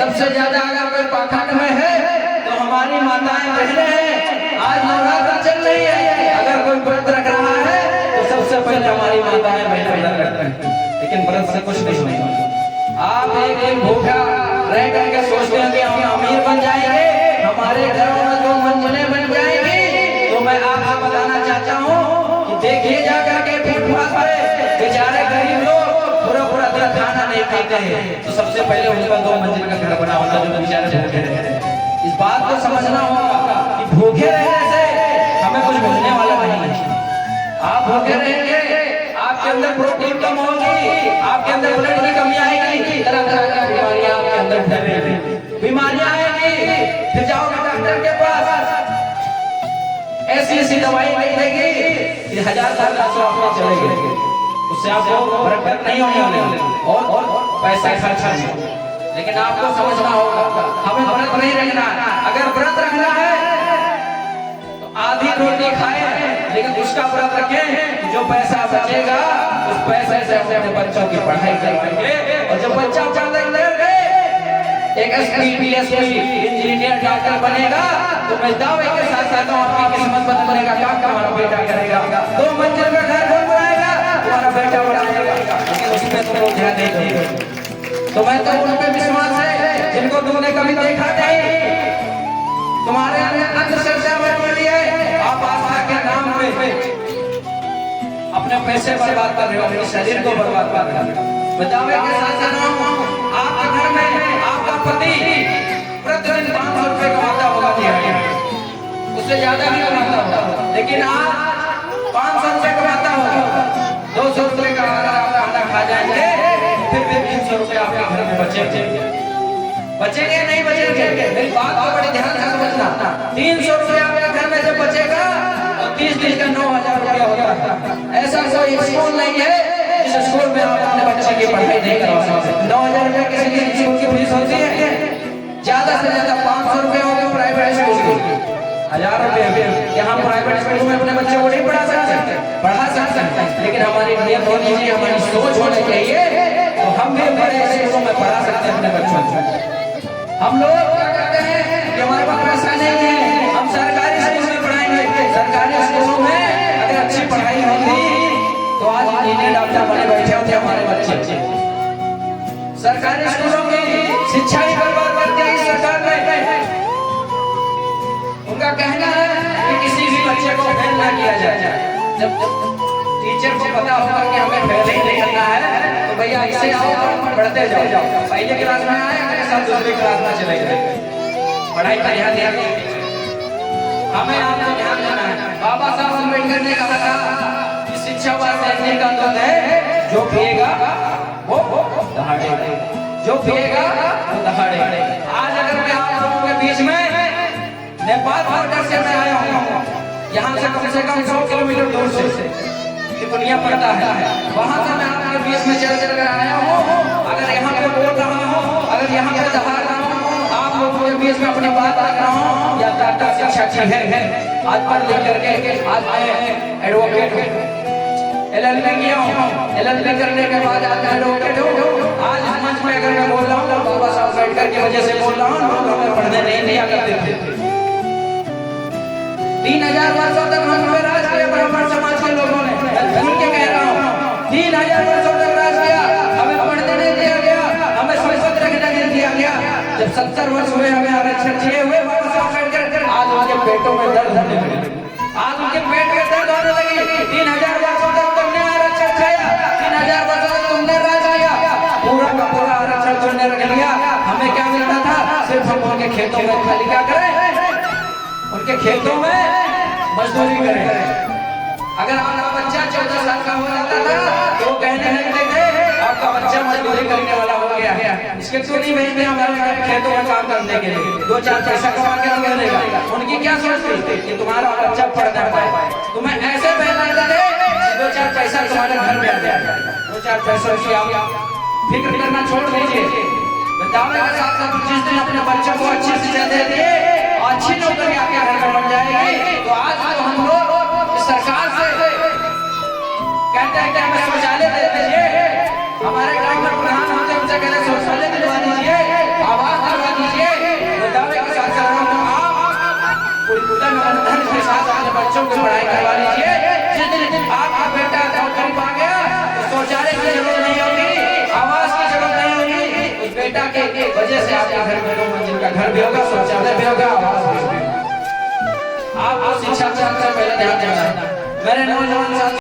सबसे ज्यादा अगर कोई पाखंड में है तो हमारी माताएं बहनें हैं। आज नवरात्र चल रही है, अगर कोई व्रत रख रहा है तो सबसे पहले हमारी माताएं बहनें व्रत रखते हैं, लेकिन व्रत से कुछ नहीं होता। आप एक दिन भूखा रह करके सोचते हैं कि हम अमीर बन जाएंगे, हमारे घरों में दो मंजिलें बन जाएंगी, तो मैं आपको बताना चाहता हूँ कि देखिए जाकर के फुटपाथ पे बेचारे गरीब लोग पूरा दिन खाना नहीं खाते हैं, तो सबसे पहले उनका 2 मंजिल का घर बना होता है जो बेचारे भूखे रहते हैं। इस बात को समझना होगा कि भूखे रहने से हमें कुछ मिलने वाला नहीं है। आप भूखे रहेंगे, आपके अंदर प्रोटीन कम होगी, आपके अंदर ब्लड की कमी आएगी, तरह-तरह की बीमारियां आपके अंदर फैलेंगी, बीमारियां आएगी, फिर जाओगे डॉक्टर के पास, ऐसी दवाई नहीं देगी, फिर 1000 साल आपने चले गए, उससे आपको बरकत नहीं होने वाली और पैसा खर्च नहीं। लेकिन आपको समझना होगा हमें व्रत नहीं रखना। अगर व्रत रखना है तो आधी रोटी खाए, लेकिन उसका व्रत रखें, जो पैसा बचेगा उस पैसे से अपने बच्चों की पढ़ाई करेंगे, और जब बच्चा एक एसपी इंजीनियर डॉक्टर बनेगा तो मैं दावे के साथ कहता हूँ आपकी किस्मत बदलेगा। काम तुम्हारा बेटा करेगा, 2 मंजिल का घर कौन बनाएगा? तुम्हारा बेटा बनाएगा, लेकिन उस पर तुम लोग ध्यान नहीं दोगे। तो मैं तो उन पे विश्वास है जिनको तुमने कभी देखा नहीं, तुम्हारे अंधश्रद्धा में पड़ी है। आप आस्था के नाम पे अपने पैसे बर्बाद कर रहे हो, अपने शरीर को बर्बाद कर रहे हो। बतावे के साथ आपके घर में आपका पति प्रतिदिन 500 रुपए कमाता होगा, उससे ज्यादा नहीं कमाता होगा, लेकिन आप 500 रुपए कमाता होगा, 200 रुपए का खाना खा जाएंगे, फिर 300 रुपए आपके घर में बचेंगे नहीं बचेंगे? मेरी बात को बड़े ध्यान से समझना। 300 रुपए आपके घर में जब बचेगा तो 30 दिन का 9000 रुपया होगा। ऐसा कोई स्कूल नहीं है जिस स्कूल में आप अपने बच्चे की पढ़ाई नहीं करवा सकते। 9000 रुपया किसी स्कूल की फीस होती है, ज्यादा से ज्यादा 500 रुपए होगा प्राइवेट स्कूल की, 1000 रुपए। यहाँ प्राइवेट स्कूल में अपने बच्चे को नहीं पढ़ा सकते, लेकिन हमारी नियत होनी चाहिए, हमारी सोच होनी चाहिए, तो हम भी बड़े स्कूलों में पढ़ा सकते हैं अपने बच्चों को। हम लोग क्या करते हैं कि हमारे पास पैसा नहीं है, हम सरकारी स्कूल में पढ़ाएंगे। सरकारी स्कूलों में अगर अच्छी पढ़ाई होती तो आज इंजीनियर डॉक्टर बने बैठे होते हमारे बच्चे। सरकारी स्कूलों की शिक्षा ही बर्बाद कर दी सरकार ने। उनका कहना है कि किसी भी बच्चे को फेल ना किया जाए। जब टीचर को पता होगा कि हमें फेल ही नहीं करना है तो भैया इसे आओ पढ़ते जाओ, पहले क्लास में आए मेरे साथ दूसरी क्लास में चले गए। पढ़ाई का ध्यान दिया, हमें आपको ध्यान देना है। बाबा साहब अम्बेडकर ने कहा था कि शिक्षा वास्ते एक आंदोलन है, जो पिएगा वो दहाड़ेगा, जो पिएगा वो दहाड़ेगा। आज अगर मैं आप लोगों के बीच में नेपाल बॉर्डर से मैं आया हूँ, यहाँ से कम 100 किलोमीटर दूर से दुनिया पड़ता है, वहाँ से मैं आपके बीच में चल कर आया हूँ। अगर यहाँ पे बोल रहा हूँ, अगर यहाँ पे दहाड़ रहा हूँ, आप लोगों के बीच में अपनी बात रख रहा हूँ, या टाटा शिक्षा की है। आज पढ़ लिख करके आज मैं एडवोकेट हूँ, LLB किया हूँ, LLB करने के बाद आज मैं एडवोकेट हूँ। आज इस मंच में अगर मैं बोल रहा हूँ बाबा साहब अम्बेडकर की वजह से बोल रहा हूँ, लोग हमें पढ़ने नहीं दिया करते थे। 3000 वर्षों तक हम पे राज किया ब्राह्मण समाज के लोगों ने, भूल के कह रहा हूँ 3000 वर्षों तक राज किया, हमें पढ़ने नहीं दिया गया, हमें संपत्ति रखने नहीं दिया गया। जब 70 वर्ष हुए हमें आरक्षण दिए हुए बाबा साहब अम्बेडकर, आज उनके पेटों में दर्द होने लगे, आज उनके पेट में दर्द होने लगी। 3000 वर्षों तक तुमने आरक्षण खाया, 3000 वर्षों तक तुमने राज किया, पूरा का पूरा आरक्षण तुमने रख लिया। हमें क्या मिलता था? सिर्फ हम उनके खेतों में खाली क्या करें, उनके खेतों में मजदूरी करें। अगर आपका बच्चा 14 साल का हो जाता था तो वो कहने लगते थे आपका बच्चा मजदूरी करने वाला हो गया है, इसके क्यों नहीं भेजते हमारे खेतों में काम करने के लिए, 2-4 पैसा कमा के तो देगा। उनकी क्या सोच थी कि तुम्हारा बच्चा पढ़ ना पाए, तुम्हें ऐसे भेजना थे 2-4 पैसा तुम्हारे घर में आ जाए, 2-4 पैसों की आप फिक्र करना छोड़ दीजिए। दावे के साथ साथ जिस दिन अपने बच्चों को अच्छी शिक्षा दे दिए, अच्छी नौकरी आपके घर में बन जाएगी, तो आज जो हम लोग सरकार से कहते हैं कि हमें शौचालय दे दीजिए, हमारे गांव में प्रधान होते उनसे कहते शौचालय दिलवा दीजिए, आवास को पढ़ाई करवा लीजिए। जिस दिन आपका बेटा नौकरी पा गया तो शौचालय की जरूरत नहीं होगी, आवास की जरूरत नहीं होगी। उस बेटा के वजह से आपके घर में 2 मंजिल का घर भी होगा, शौचालय भी होगा, आवास भी होगा। आपको शिक्षा से पहले ध्यान देना है। मेरे नौजवान